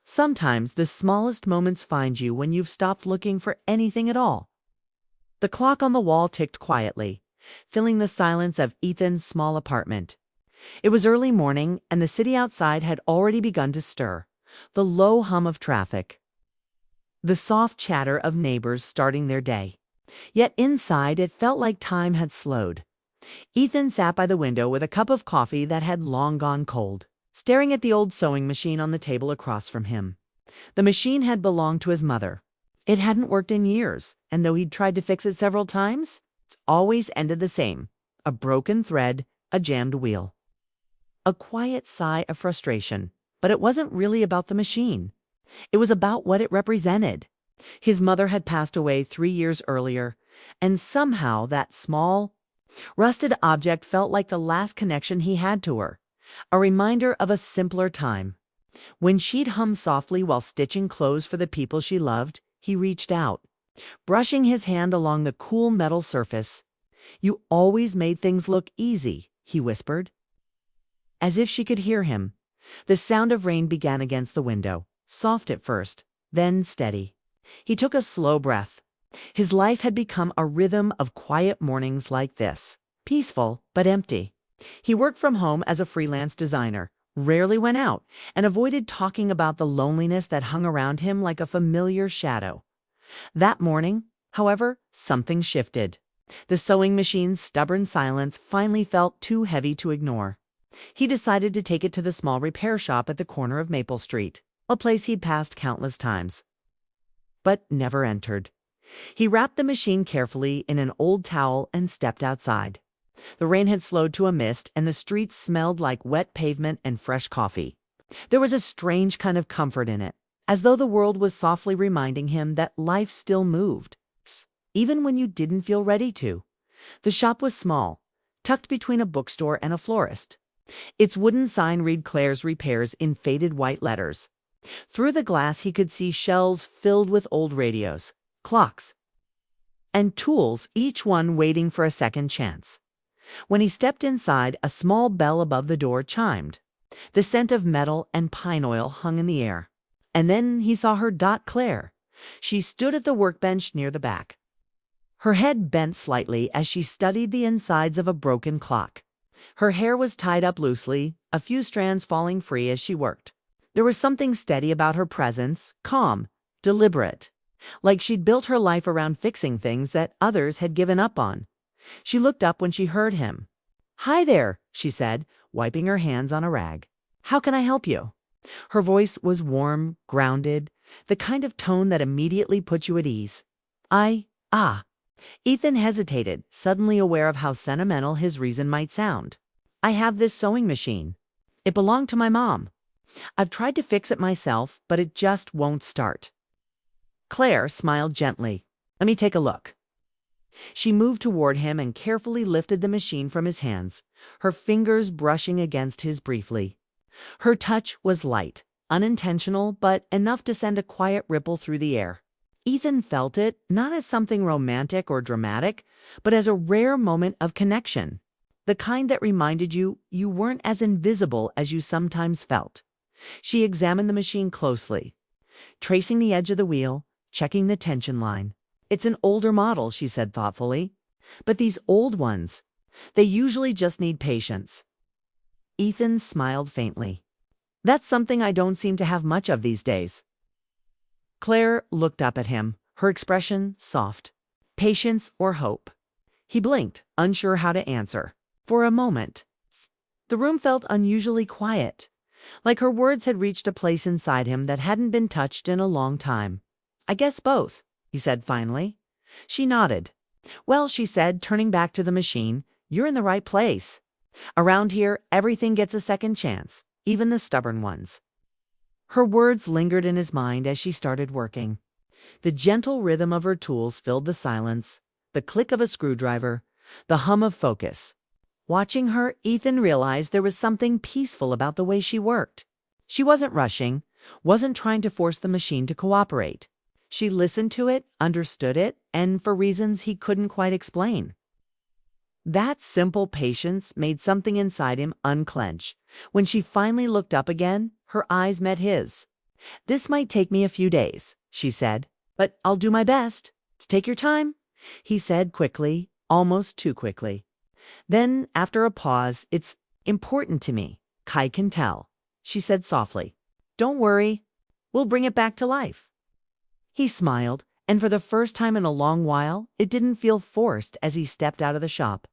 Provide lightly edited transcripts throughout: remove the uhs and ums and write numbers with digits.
Sometimes the smallest moments find you when you've stopped looking for anything at all. The clock on the wall ticked quietly, filling the silence of Ethan's small apartment. It was early morning, and the city outside had already begun to stir. The low hum of traffic, the soft chatter of neighbors starting their day. Yet inside it felt like time had slowed. Ethan sat by the window with a cup of coffee that had long gone cold, staring at the old sewing machine on the table across from him. The machine had belonged to his mother. It hadn't worked in years, and though he'd tried to fix it several times, it's always ended the same: a broken thread, a jammed wheel. A quiet sigh of frustration, but it wasn't really about the machine. It was about what it represented. His mother had passed away 3 years earlier, and somehow that small, rusted object felt like the last connection he had to her, a reminder of a simpler time. When she'd hum softly while stitching clothes for the people she loved, he reached out, brushing his hand along the cool metal surface. "You always made things look easy," he whispered. As if she could hear him, the sound of rain began against the window, soft at first, then steady. He took a slow breath. His life had become a rhythm of quiet mornings like this, peaceful but empty. He worked from home as a freelance designer, rarely went out, and avoided talking about the loneliness that hung around him like a familiar shadow. That morning, however, something shifted. The sewing machine's stubborn silence finally felt too heavy to ignore. He decided to take it to the small repair shop at the corner of Maple Street, a place he'd passed countless times, but never entered. He wrapped the machine carefully in an old towel and stepped outside. The rain had slowed to a mist, and the streets smelled like wet pavement and fresh coffee. There was a strange kind of comfort in it, as though the world was softly reminding him that life still moved, even when you didn't feel ready to. The shop was small, tucked between a bookstore and a florist. Its wooden sign read "Claire's Repairs" in faded white letters. Through the glass he could see shelves filled with old radios, clocks, and tools, each one waiting for a second chance. When he stepped inside, a small bell above the door chimed. The scent of metal and pine oil hung in the air. And then he saw her, Claire. She stood at the workbench near the back, her head bent slightly as she studied the insides of a broken clock. Her hair was tied up loosely, a few strands falling free as she worked. There was something steady about her presence, calm, deliberate, like she'd built her life around fixing things that others had given up on. She looked up when she heard him. "Hi there," she said, wiping her hands on a rag. "How can I help you?" Her voice was warm, grounded, the kind of tone that immediately put you at ease. Ethan hesitated, suddenly aware of how sentimental his reason might sound. "I have this sewing machine. It belonged to my mom. I've tried to fix it myself, but it just won't start." Claire smiled gently. "Let me take a look." She moved toward him and carefully lifted the machine from his hands, her fingers brushing against his briefly. Her touch was light, unintentional, but enough to send a quiet ripple through the air. Ethan felt it, not as something romantic or dramatic, but as a rare moment of connection, the kind that reminded you weren't as invisible as you sometimes felt. She examined the machine closely, tracing the edge of the wheel, checking the tension line. "It's an older model," she said thoughtfully. "But these old ones, they usually just need patience." Ethan smiled faintly. "That's something I don't seem to have much of these days." Claire looked up at him, her expression soft. Patience or hope? He blinked, unsure how to answer. For a moment, the room felt unusually quiet, like her words had reached a place inside him that hadn't been touched in a long time. "I guess both," he said finally. She nodded. "Well," she said, turning back to the machine, "you're in the right place. Around here, everything gets a second chance, even the stubborn ones." Her words lingered in his mind as she started working. The gentle rhythm of her tools filled the silence, the click of a screwdriver, the hum of focus. Watching her, Ethan realized there was something peaceful about the way she worked. She wasn't rushing, wasn't trying to force the machine to cooperate. She listened to it, understood it, and for reasons he couldn't quite explain. That simple patience made something inside him unclench. When she finally looked up again, her eyes met his. "This might take me a few days," she said, "but I'll do my best. Take your time," he said quickly, almost too quickly. Then, after a pause, "It's important to me. Kai can tell," she said softly. "Don't worry. We'll bring it back to life." He smiled, and for the first time in a long while, it didn't feel forced as he stepped out of the shop.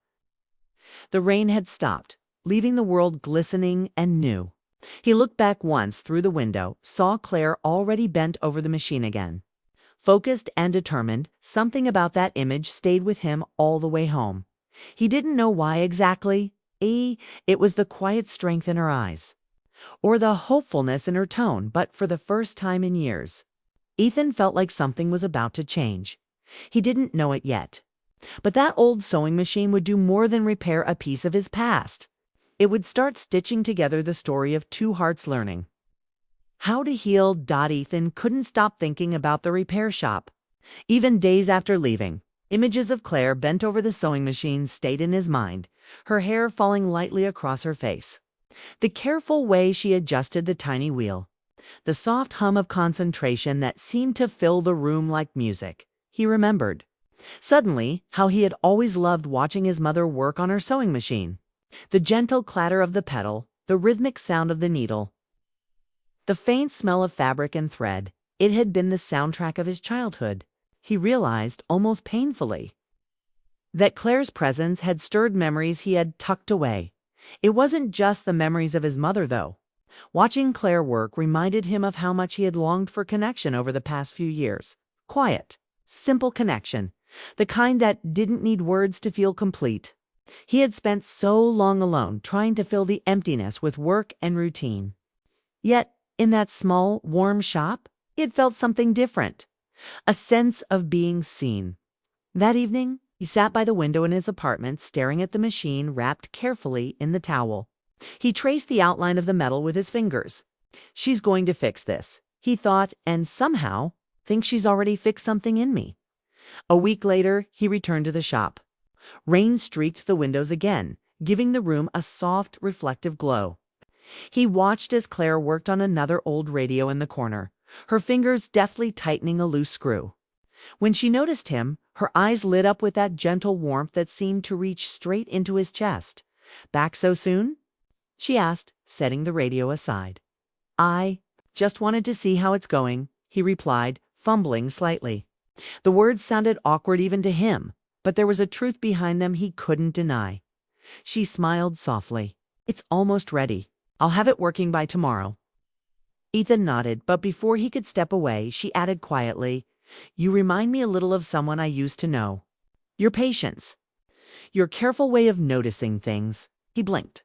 The rain had stopped, leaving the world glistening and new. He looked back once through the window, saw Claire already bent over the machine again. Focused and determined, something about that image stayed with him all the way home. He didn't know why exactly. It was the quiet strength in her eyes, or the hopefulness in her tone, but for the first time in years, Ethan felt like something was about to change. He didn't know it yet. But that old sewing machine would do more than repair a piece of his past. It would start stitching together the story of two hearts learning how to heal. Ethan couldn't stop thinking about the repair shop. Even days after leaving, images of Claire bent over the sewing machine stayed in his mind, her hair falling lightly across her face. The careful way she adjusted the tiny wheel, the soft hum of concentration that seemed to fill the room like music. He remembered, suddenly, how he had always loved watching his mother work on her sewing machine. The gentle clatter of the pedal, the rhythmic sound of the needle, the faint smell of fabric and thread. It had been the soundtrack of his childhood. He realized, almost painfully, that Claire's presence had stirred memories he had tucked away. It wasn't just the memories of his mother, though. Watching Claire work reminded him of how much he had longed for connection over the past few years. Quiet, simple connection, the kind that didn't need words to feel complete. He had spent so long alone, trying to fill the emptiness with work and routine. Yet, in that small, warm shop, he had felt something different, a sense of being seen. That evening, he sat by the window in his apartment, staring at the machine wrapped carefully in the towel. He traced the outline of the metal with his fingers. "She's going to fix this," he thought, "and somehow thinks she's already fixed something in me." A week later, he returned to the shop. Rain streaked the windows again, giving the room a soft, reflective glow. He watched as Claire worked on another old radio in the corner, her fingers deftly tightening a loose screw. When she noticed him, her eyes lit up with that gentle warmth that seemed to reach straight into his chest. "Back so soon?" she asked, setting the radio aside. "I just wanted to see how it's going," he replied, fumbling slightly. The words sounded awkward even to him, but there was a truth behind them he couldn't deny. She smiled softly. "It's almost ready. I'll have it working by tomorrow." Ethan nodded, but before he could step away, she added quietly, "You remind me a little of someone I used to know. Your patience, your careful way of noticing things." He blinked.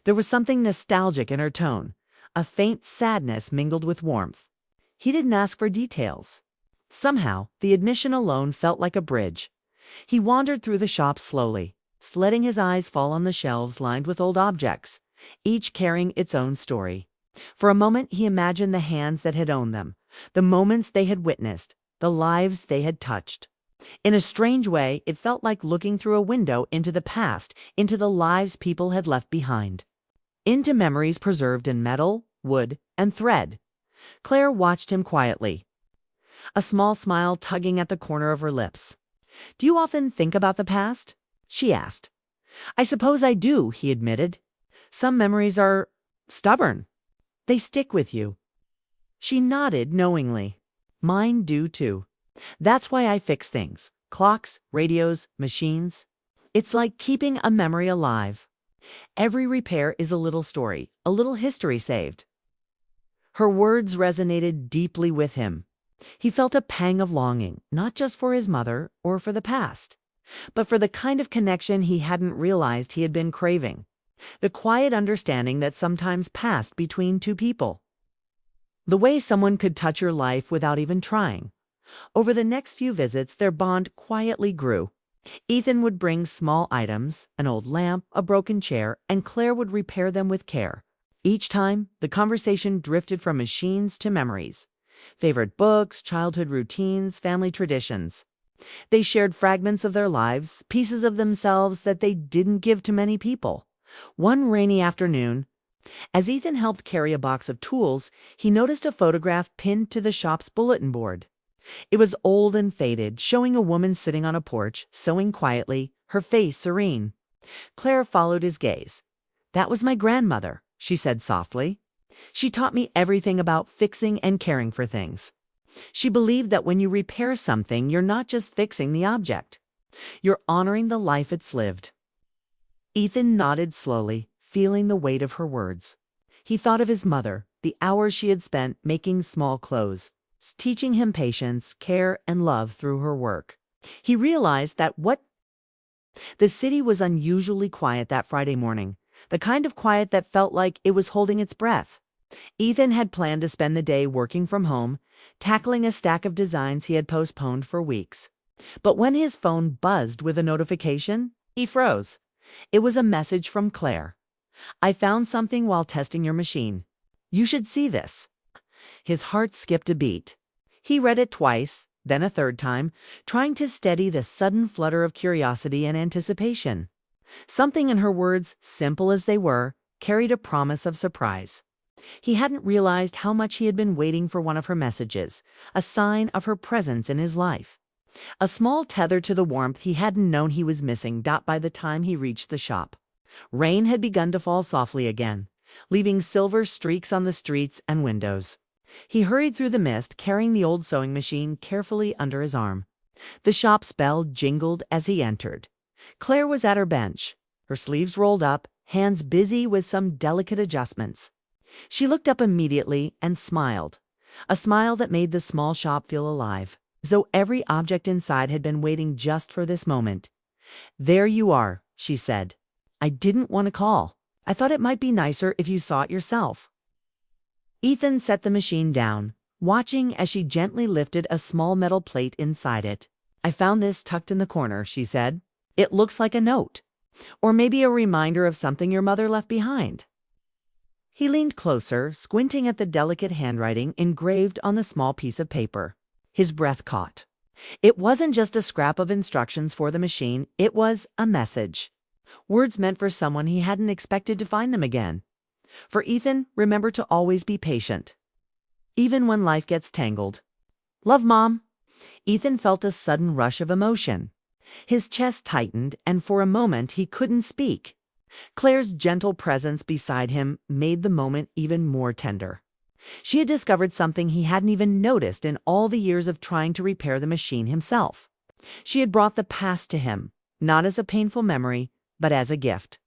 There was something nostalgic in her tone, a faint sadness mingled with warmth. He didn't ask for details. Somehow, the admission alone felt like a bridge. He wandered through the shop slowly, letting his eyes fall on the shelves lined with old objects, each carrying its own story. For a moment he imagined the hands that had owned them, the moments they had witnessed, the lives they had touched. In a strange way, it felt like looking through a window into the past, into the lives people had left behind, into memories preserved in metal, wood, and thread. Claire watched him quietly, a small smile tugging at the corner of her lips. "Do you often think about the past?" she asked. "I suppose I do," he admitted. "Some memories are stubborn. They stick with you." She nodded knowingly. "Mine do too. That's why I fix things. Clocks, radios, machines. It's like keeping a memory alive. Every repair is a little story, a little history saved." Her words resonated deeply with him. He felt a pang of longing, not just for his mother or for the past, but for the kind of connection he hadn't realized he had been craving. The quiet understanding that sometimes passed between two people. The way someone could touch your life without even trying. Over the next few visits, their bond quietly grew. Ethan would bring small items, an old lamp, a broken chair, and Claire would repair them with care. Each time, the conversation drifted from machines to memories. Favorite books, childhood routines, family traditions. They shared fragments of their lives, pieces of themselves that they didn't give to many people. One rainy afternoon, As Ethan helped carry a box of tools, he noticed a photograph pinned to the shop's bulletin board. It was old and faded, showing a woman sitting on a porch, sewing quietly, her face serene. Claire followed his gaze. "That was my grandmother," she said softly. "She taught me everything about fixing and caring for things. She believed that when you repair something, you're not just fixing the object. You're honoring the life it's lived." Ethan nodded slowly, feeling the weight of her words. He thought of his mother, the hours she had spent making small clothes, teaching him patience, care, and love through her work. He realized that the city was unusually quiet that Friday morning, the kind of quiet that felt like it was holding its breath. Ethan had planned to spend the day working from home, tackling a stack of designs he had postponed for weeks. But when his phone buzzed with a notification, he froze. It was a message from Claire. "I found something while testing your machine. You should see this." His heart skipped a beat. He read it twice, then a third time, trying to steady the sudden flutter of curiosity and anticipation. Something in her words, simple as they were, carried a promise of surprise. He hadn't realized how much he had been waiting for one of her messages, a sign of her presence in his life. A small tether to the warmth he hadn't known he was missing by the time he reached the shop. Rain had begun to fall softly again, leaving silver streaks on the streets and windows. He hurried through the mist, carrying the old sewing machine carefully under his arm. The shop's bell jingled as he entered. Claire was at her bench, her sleeves rolled up, hands busy with some delicate adjustments. She looked up immediately and smiled, a smile that made the small shop feel alive, as though every object inside had been waiting just for this moment. "There you are," she said. "I didn't want to call. I thought it might be nicer if you saw it yourself." Ethan set the machine down, watching as she gently lifted a small metal plate inside it. "I found this tucked in the corner," she said. "It looks like a note, or maybe a reminder of something your mother left behind." He leaned closer, squinting at the delicate handwriting engraved on the small piece of paper. His breath caught. It wasn't just a scrap of instructions for the machine, it was a message. Words meant for someone he hadn't expected to find them again. For Ethan, remember to always be patient, even when life gets tangled. "Love, Mom." Ethan felt a sudden rush of emotion. His chest tightened, and for a moment he couldn't speak. Claire's gentle presence beside him made the moment even more tender. She had discovered something he hadn't even noticed in all the years of trying to repair the machine himself. She had brought the past to him, not as a painful memory, but as a gift.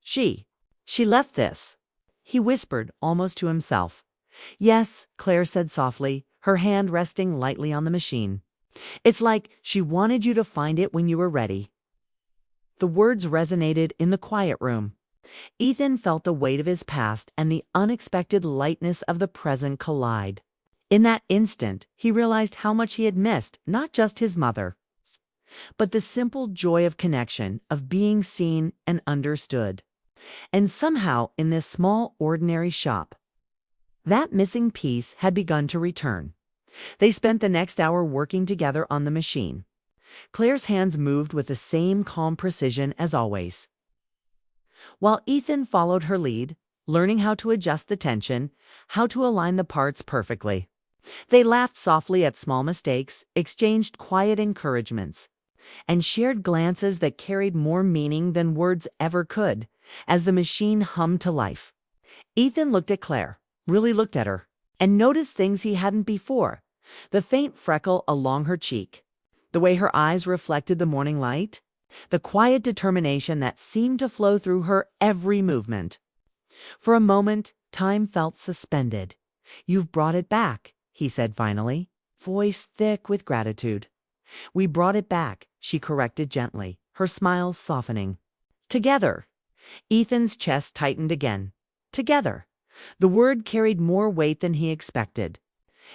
She left this, he whispered almost to himself. "Yes," Claire said softly, her hand resting lightly on the machine. "It's like she wanted you to find it when you were ready." The words resonated in the quiet room. Ethan felt the weight of his past and the unexpected lightness of the present collide. In that instant, he realized how much he had missed, not just his mother, but the simple joy of connection, of being seen and understood. And somehow, in this small, ordinary shop, that missing piece had begun to return. They spent the next hour working together on the machine. Claire's hands moved with the same calm precision as always, while Ethan followed her lead, learning how to adjust the tension, how to align the parts perfectly. They laughed softly at small mistakes, exchanged quiet encouragements, and shared glances that carried more meaning than words ever could, as the machine hummed to life. Ethan looked at Claire, really looked at her, and noticed things he hadn't before. The faint freckle along her cheek, the way her eyes reflected the morning light, the quiet determination that seemed to flow through her every movement. For a moment, time felt suspended. "You've brought it back," he said finally, voice thick with gratitude. "We brought it back," she corrected gently, her smile softening. "Together." Ethan's chest tightened again. Together. The word carried more weight than he expected.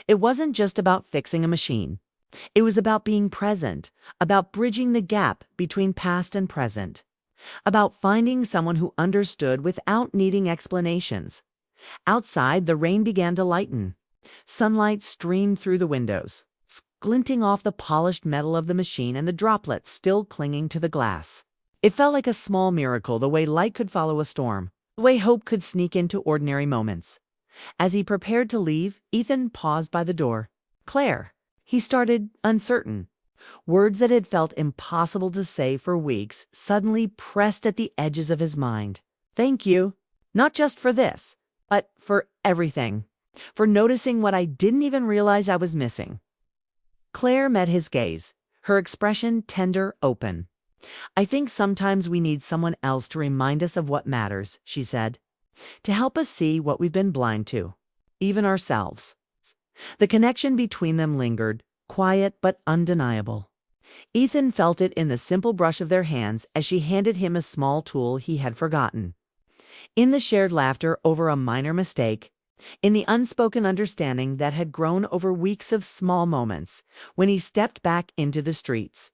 It wasn't just about fixing a machine. It was about being present, about bridging the gap between past and present, about finding someone who understood without needing explanations. Outside, the rain began to lighten. Sunlight streamed through the windows, glinting off the polished metal of the machine and the droplets still clinging to the glass. It felt like a small miracle, the way light could follow a storm, the way hope could sneak into ordinary moments. As he prepared to leave, Ethan paused by the door. "Claire," he started, uncertain. Words that had felt impossible to say for weeks suddenly pressed at the edges of his mind. "Thank you. Not just for this, but for everything. For noticing what I didn't even realize I was missing." Claire met his gaze, her expression tender, open. "I think sometimes we need someone else to remind us of what matters," she said, "to help us see what we've been blind to, even ourselves." The connection between them lingered, quiet but undeniable. Ethan felt it in the simple brush of their hands as she handed him a small tool he had forgotten. In the shared laughter over a minor mistake, in the unspoken understanding that had grown over weeks of small moments, when he stepped back into the streets,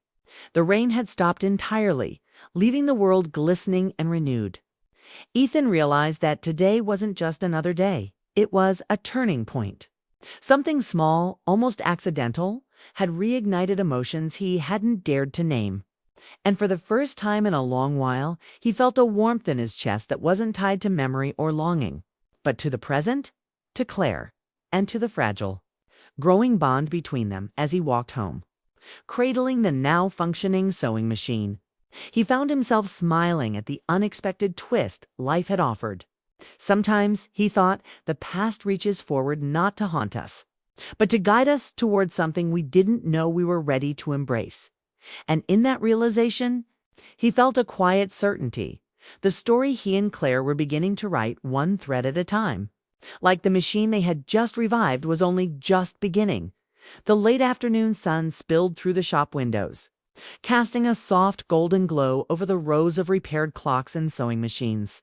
the rain had stopped entirely, leaving the world glistening and renewed. Ethan realized that today wasn't just another day. It was a turning point. Something small, almost accidental, had reignited emotions he hadn't dared to name. And for the first time in a long while, he felt a warmth in his chest that wasn't tied to memory or longing, but to the present, to Claire, and to the fragile, growing bond between them as he walked home. Cradling the now functioning sewing machine, he found himself smiling at the unexpected twist life had offered. Sometimes, he thought, the past reaches forward not to haunt us, but to guide us towards something we didn't know we were ready to embrace. And in that realization, he felt a quiet certainty. The story he and Claire were beginning to write one thread at a time. Like the machine they had just revived was only just beginning. The late afternoon sun spilled through the shop windows, casting a soft golden glow over the rows of repaired clocks and sewing machines.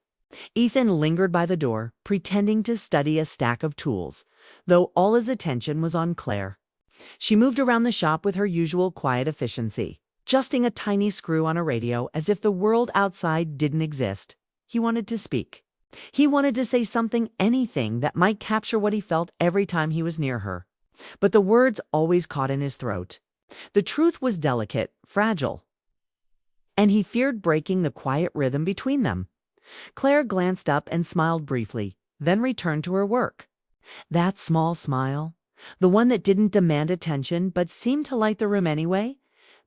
Ethan lingered by the door, pretending to study a stack of tools, though all his attention was on Claire. She moved around the shop with her usual quiet efficiency, adjusting a tiny screw on a radio as if the world outside didn't exist. He wanted to speak. He wanted to say something, anything that might capture what he felt every time he was near her. But the words always caught in his throat. The truth was delicate, fragile, and he feared breaking the quiet rhythm between them. Claire glanced up and smiled briefly, then returned to her work. That small smile, the one that didn't demand attention but seemed to light the room anyway,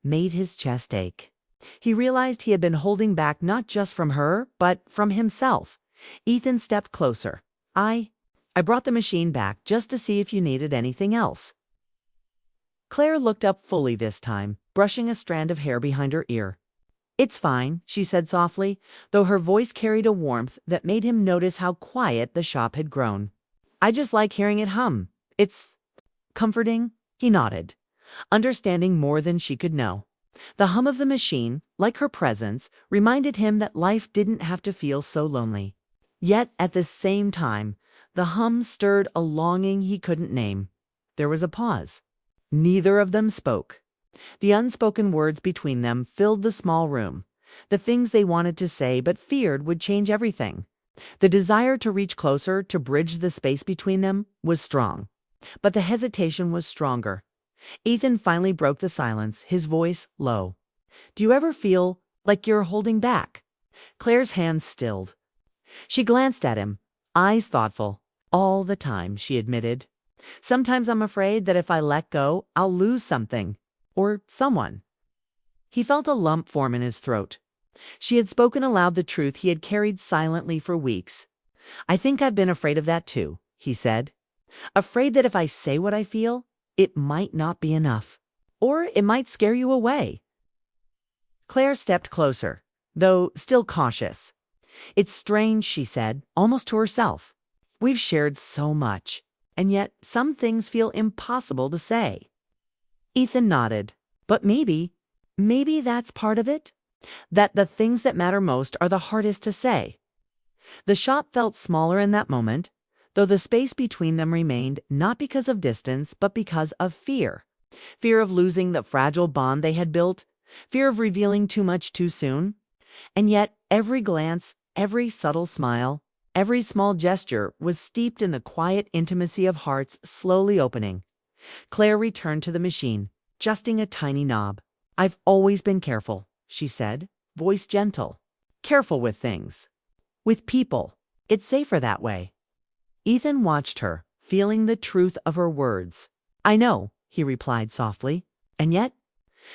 made his chest ache. He realized he had been holding back not just from her, but from himself. Ethan stepped closer. I brought the machine back just to see if you needed anything else." Claire looked up fully this time, brushing a strand of hair behind her ear. "It's fine," she said softly, though her voice carried a warmth that made him notice how quiet the shop had grown. "I just like hearing it hum. It's comforting." He nodded, understanding more than she could know. The hum of the machine, like her presence, reminded him that life didn't have to feel so lonely. Yet, at the same time, the hum stirred a longing he couldn't name. There was a pause. Neither of them spoke. The unspoken words between them filled the small room, the things they wanted to say but feared would change everything. The desire to reach closer, to bridge the space between them, was strong, but the hesitation was stronger. Ethan finally broke the silence, his voice low. "Do you ever feel like you're holding back?" Claire's hands stilled. She glanced at him, eyes thoughtful. "All the time," she admitted. "Sometimes I'm afraid that if I let go, I'll lose something. Or someone." He felt a lump form in his throat. She had spoken aloud the truth he had carried silently for weeks. "I think I've been afraid of that too," he said. "Afraid that if I say what I feel, it might not be enough. Or it might scare you away." Claire stepped closer, though still cautious. "It's strange," she said, almost to herself. "We've shared so much, and yet some things feel impossible to say." Ethan nodded. "But maybe that's part of it? That the things that matter most are the hardest to say." The shop felt smaller in that moment, though the space between them remained, not because of distance, but because of fear. Fear of losing the fragile bond they had built, fear of revealing too much too soon. And yet every glance, every subtle smile, every small gesture was steeped in the quiet intimacy of hearts slowly opening. Claire returned to the machine, adjusting a tiny knob. "I've always been careful," she said, voice gentle. "Careful with things. With people. It's safer that way. Ethan watched her, feeling the truth of her words. I know, he replied softly. And yet,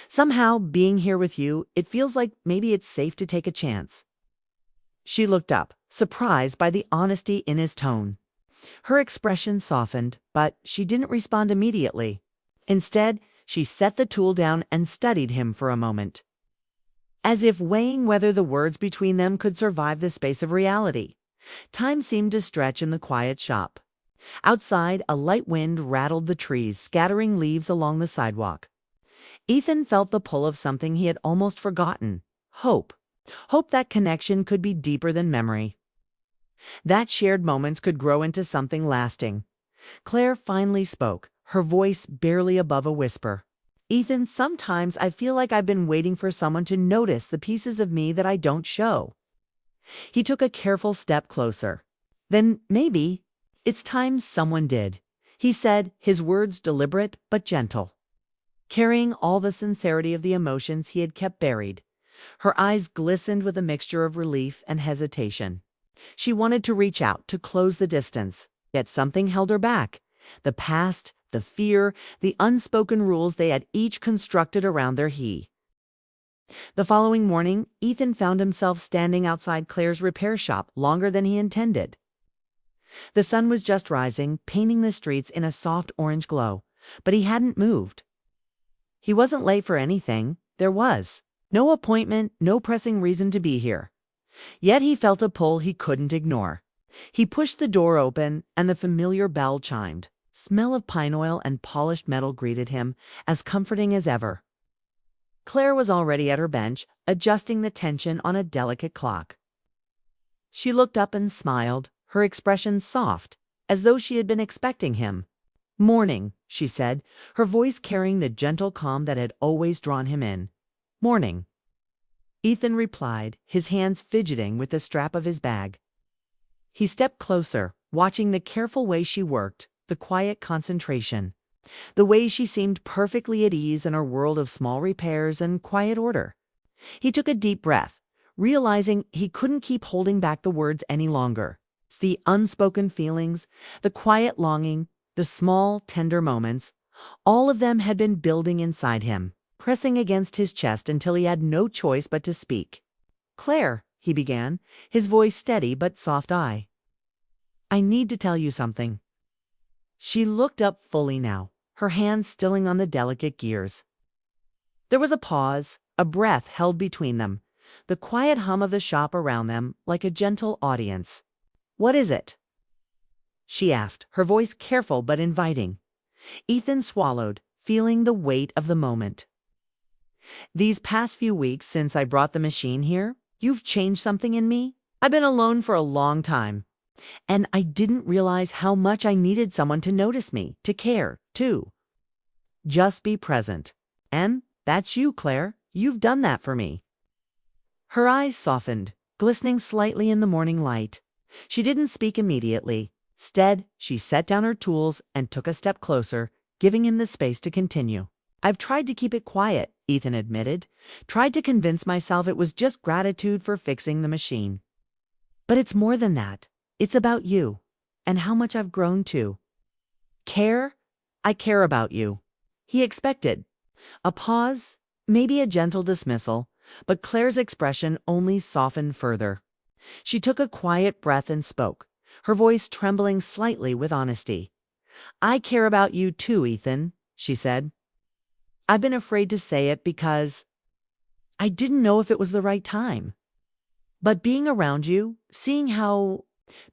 somehow being here with you, it feels like maybe it's safe to take a chance. She looked up, surprised by the honesty in his tone. Her expression softened, but she didn't respond immediately. Instead, she set the tool down and studied him for a moment, as if weighing whether the words between them could survive the space of reality. Time seemed to stretch in the quiet shop. Outside, a light wind rattled the trees, scattering leaves along the sidewalk. Ethan felt the pull of something he had almost forgotten: hope. Hope that connection could be deeper than memory, that shared moments could grow into something lasting. Claire finally spoke, her voice barely above a whisper. Ethan, sometimes I feel like I've been waiting for someone to notice the pieces of me that I don't show. He took a careful step closer. Then maybe it's time someone did, he said, his words deliberate but gentle, carrying all the sincerity of the emotions he had kept buried. Her eyes glistened with a mixture of relief and hesitation. She wanted to reach out, to close the distance, yet something held her back. The past, the fear, the unspoken rules they had each constructed around their he. The following morning, Ethan found himself standing outside Claire's repair shop longer than he intended. The sun was just rising, painting the streets in a soft orange glow, but he hadn't moved. He wasn't late for anything. There was no appointment, no pressing reason to be here. Yet he felt a pull he couldn't ignore. He pushed the door open, and the familiar bell chimed. Smell of pine oil and polished metal greeted him, as comforting as ever. Claire was already at her bench, adjusting the tension on a delicate clock. She looked up and smiled, her expression soft, as though she had been expecting him. "Morning," she said, her voice carrying the gentle calm that had always drawn him in. "Morning." Ethan replied, his hands fidgeting with the strap of his bag. He stepped closer, watching the careful way she worked, the quiet concentration, the way she seemed perfectly at ease in her world of small repairs and quiet order. He took a deep breath, realizing he couldn't keep holding back the words any longer. The unspoken feelings, the quiet longing, the small, tender moments, all of them had been building inside him, pressing against his chest until he had no choice but to speak. "Claire," he began, his voice steady but soft-eyed. "I need to tell you something." She looked up fully now, her hands stilling on the delicate gears. There was a pause, a breath held between them, the quiet hum of the shop around them like a gentle audience. "What is it?" she asked, her voice careful but inviting. Ethan swallowed, feeling the weight of the moment. "These past few weeks since I brought the machine here, you've changed something in me. I've been alone for a long time, and I didn't realize how much I needed someone to notice me, to care, too. Just be present. And that's you, Claire. You've done that for me." Her eyes softened, glistening slightly in the morning light. She didn't speak immediately. Instead, she set down her tools and took a step closer, giving him the space to continue. "I've tried to keep it quiet," Ethan admitted. "Tried to convince myself it was just gratitude for fixing the machine. But it's more than that. It's about you, and how much I've grown too." "Care? I care about you." He expected a pause, maybe a gentle dismissal, but Claire's expression only softened further. She took a quiet breath and spoke, her voice trembling slightly with honesty. "I care about you too, Ethan," she said. "I've been afraid to say it because I didn't know if it was the right time. But being around you, seeing how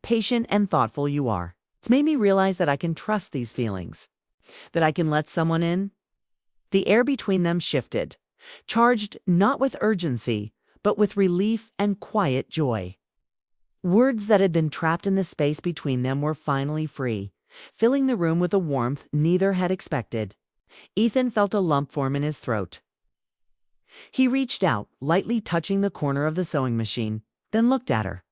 patient and thoughtful you are, it's made me realize that I can trust these feelings, that I can let someone in." The air between them shifted, charged not with urgency, but with relief and quiet joy. Words that had been trapped in the space between them were finally free, filling the room with a warmth neither had expected. Ethan felt a lump form in his throat. He reached out, lightly touching the corner of the sewing machine, then looked at her.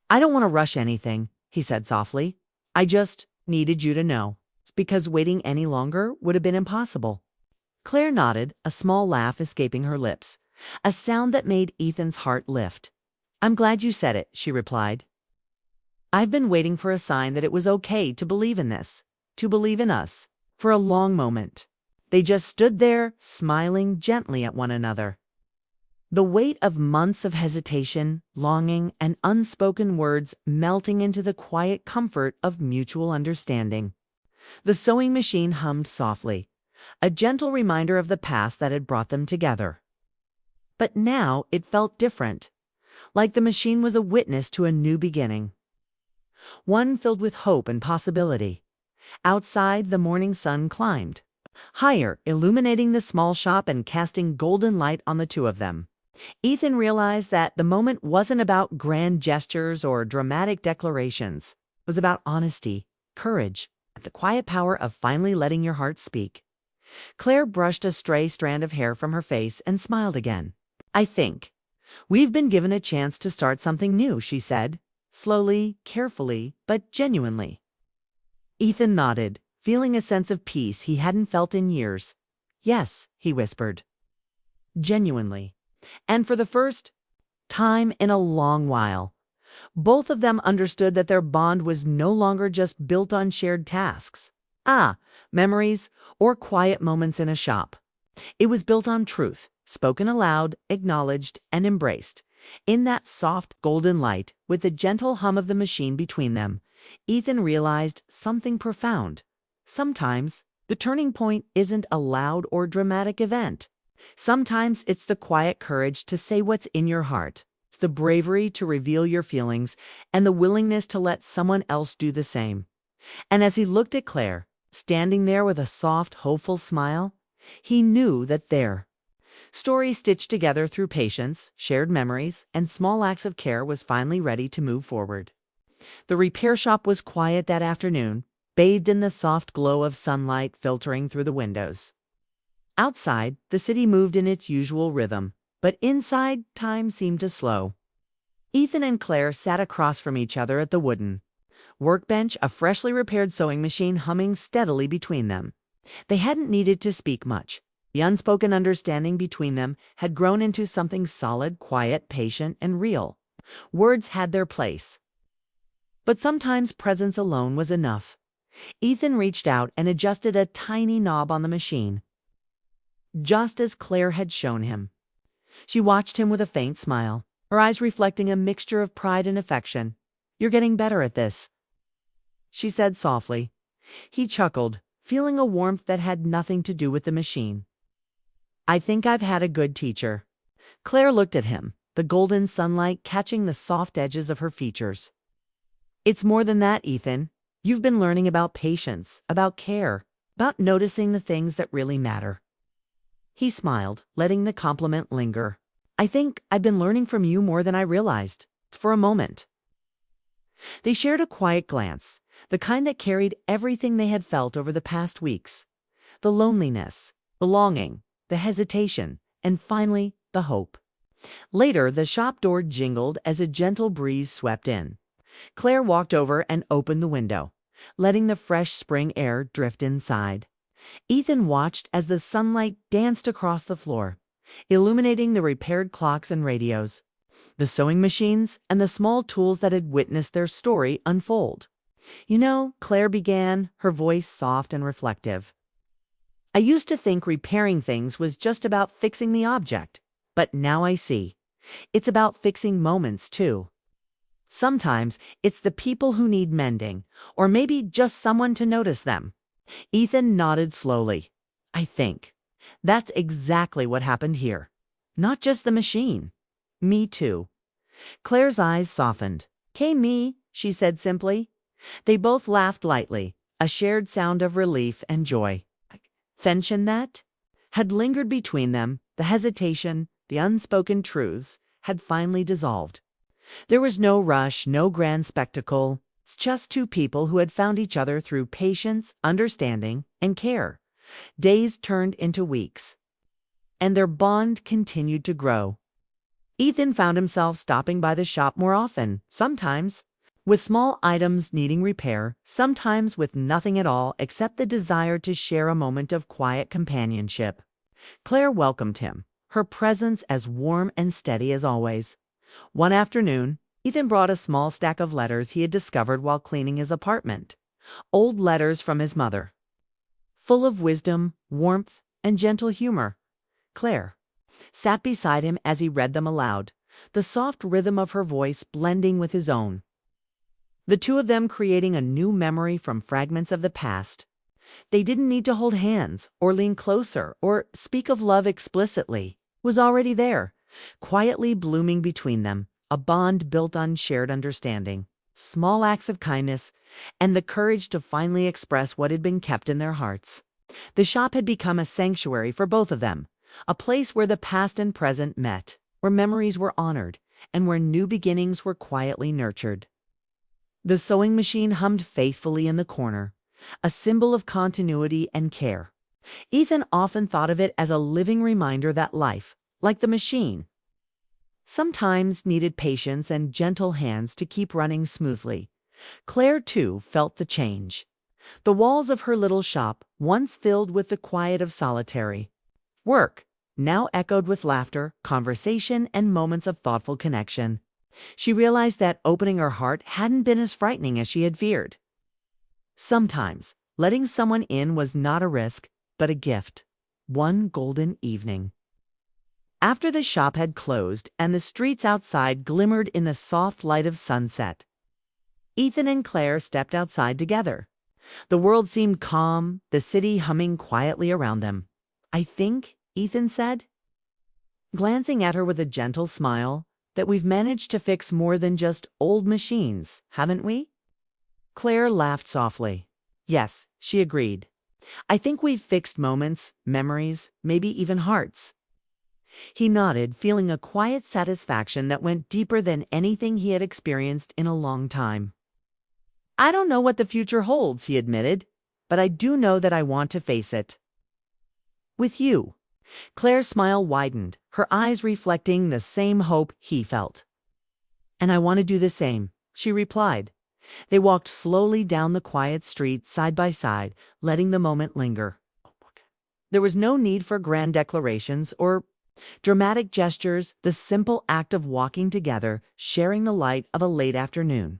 "I don't want to rush anything," he said softly. "I just needed you to know, because waiting any longer would have been impossible." Claire nodded, a small laugh escaping her lips, a sound that made Ethan's heart lift. "I'm glad you said it," she replied. I've been waiting for a sign that it was okay to believe in this, to believe in us, for a long moment. They just stood there, smiling gently at one another. The weight of months of hesitation, longing, and unspoken words melting into the quiet comfort of mutual understanding. The sewing machine hummed softly, a gentle reminder of the past that had brought them together. But now it felt different, like the machine was a witness to a new beginning. One filled with hope and possibility. Outside, the morning sun climbed higher, illuminating the small shop and casting golden light on the two of them. Ethan realized that the moment wasn't about grand gestures or dramatic declarations. It was about honesty, courage, and the quiet power of finally letting your heart speak. Claire brushed a stray strand of hair from her face and smiled again. I think we've been given a chance to start something new, she said, slowly, carefully, but genuinely. Ethan nodded, feeling a sense of peace he hadn't felt in years. Yes, he whispered. Genuinely. And for the first time in a long while, both of them understood that their bond was no longer just built on shared tasks. Memories or quiet moments in a shop. It was built on truth, spoken aloud, acknowledged, and embraced. In that soft, golden light, with the gentle hum of the machine between them, Ethan realized something profound. Sometimes, the turning point isn't a loud or dramatic event. Sometimes it's the quiet courage to say what's in your heart. It's the bravery to reveal your feelings and the willingness to let someone else do the same. And as he looked at Claire, standing there with a soft, hopeful smile, he knew that their story stitched together through patience, shared memories, and small acts of care was finally ready to move forward. The repair shop was quiet that afternoon, bathed in the soft glow of sunlight filtering through the windows. Outside, the city moved in its usual rhythm, but inside, time seemed to slow. Ethan and Claire sat across from each other at the wooden workbench, a freshly repaired sewing machine humming steadily between them. They hadn't needed to speak much. The unspoken understanding between them had grown into something solid, quiet, patient, and real. Words had their place. But sometimes presence alone was enough. Ethan reached out and adjusted a tiny knob on the machine, just as Claire had shown him. She watched him with a faint smile, her eyes reflecting a mixture of pride and affection. You're getting better at this, she said softly. He chuckled, feeling a warmth that had nothing to do with the machine. I think I've had a good teacher. Claire looked at him, the golden sunlight catching the soft edges of her features. It's more than that, Ethan. You've been learning about patience, about care, about noticing the things that really matter. He smiled, letting the compliment linger. I think I've been learning from you more than I realized. For a moment. They shared a quiet glance, the kind that carried everything they had felt over the past weeks. The loneliness, the longing, the hesitation, and finally, the hope. Later, the shop door jingled as a gentle breeze swept in. Claire walked over and opened the window, letting the fresh spring air drift inside. Ethan watched as the sunlight danced across the floor, illuminating the repaired clocks and radios, the sewing machines, and the small tools that had witnessed their story unfold. You know, Claire began, her voice soft and reflective. I used to think repairing things was just about fixing the object, but now I see. It's about fixing moments, too. Sometimes it's the people who need mending, or maybe just someone to notice them. Ethan nodded slowly. I think that's exactly what happened here. Not just the machine. Me too. Claire's eyes softened. Me, she said simply. They both laughed lightly, a shared sound of relief and joy. Tension that had lingered between them, the hesitation, the unspoken truths, had finally dissolved. There was no rush, no grand spectacle. It's just two people who had found each other through patience, understanding, and care. Days turned into weeks, and their bond continued to grow. Ethan found himself stopping by the shop more often, sometimes with small items needing repair, sometimes with nothing at all except the desire to share a moment of quiet companionship. Claire welcomed him, her presence as warm and steady as always. One afternoon, Ethan brought a small stack of letters he had discovered while cleaning his apartment. Old letters from his mother, full of wisdom, warmth, and gentle humor. Claire sat beside him as he read them aloud, the soft rhythm of her voice blending with his own. The two of them creating a new memory from fragments of the past. They didn't need to hold hands, or lean closer, or speak of love explicitly. It was already there, quietly blooming between them, a bond built on shared understanding, small acts of kindness, and the courage to finally express what had been kept in their hearts. The shop had become a sanctuary for both of them, a place where the past and present met, where memories were honored, and where new beginnings were quietly nurtured. The sewing machine hummed faithfully in the corner, a symbol of continuity and care. Ethan often thought of it as a living reminder that life, like the machine, sometimes needed patience and gentle hands to keep running smoothly. Claire, too, felt the change. The walls of her little shop, once filled with the quiet of solitary work, now echoed with laughter, conversation, and moments of thoughtful connection. She realized that opening her heart hadn't been as frightening as she had feared. Sometimes, letting someone in was not a risk, but a gift. One golden evening, after the shop had closed and the streets outside glimmered in the soft light of sunset, Ethan and Claire stepped outside together. The world seemed calm, the city humming quietly around them. "I think," Ethan said, glancing at her with a gentle smile, "that we've managed to fix more than just old machines, haven't we?" Claire laughed softly. "Yes," she agreed. "I think we've fixed moments, memories, maybe even hearts." He nodded, feeling a quiet satisfaction that went deeper than anything he had experienced in a long time. "I don't know what the future holds," he admitted, "but I do know that I want to face it. With you." Claire's smile widened, her eyes reflecting the same hope he felt. "And I want to do the same," she replied. They walked slowly down the quiet street side by side, letting the moment linger. There was no need for grand declarations or dramatic gestures, the simple act of walking together, sharing the light of a late afternoon,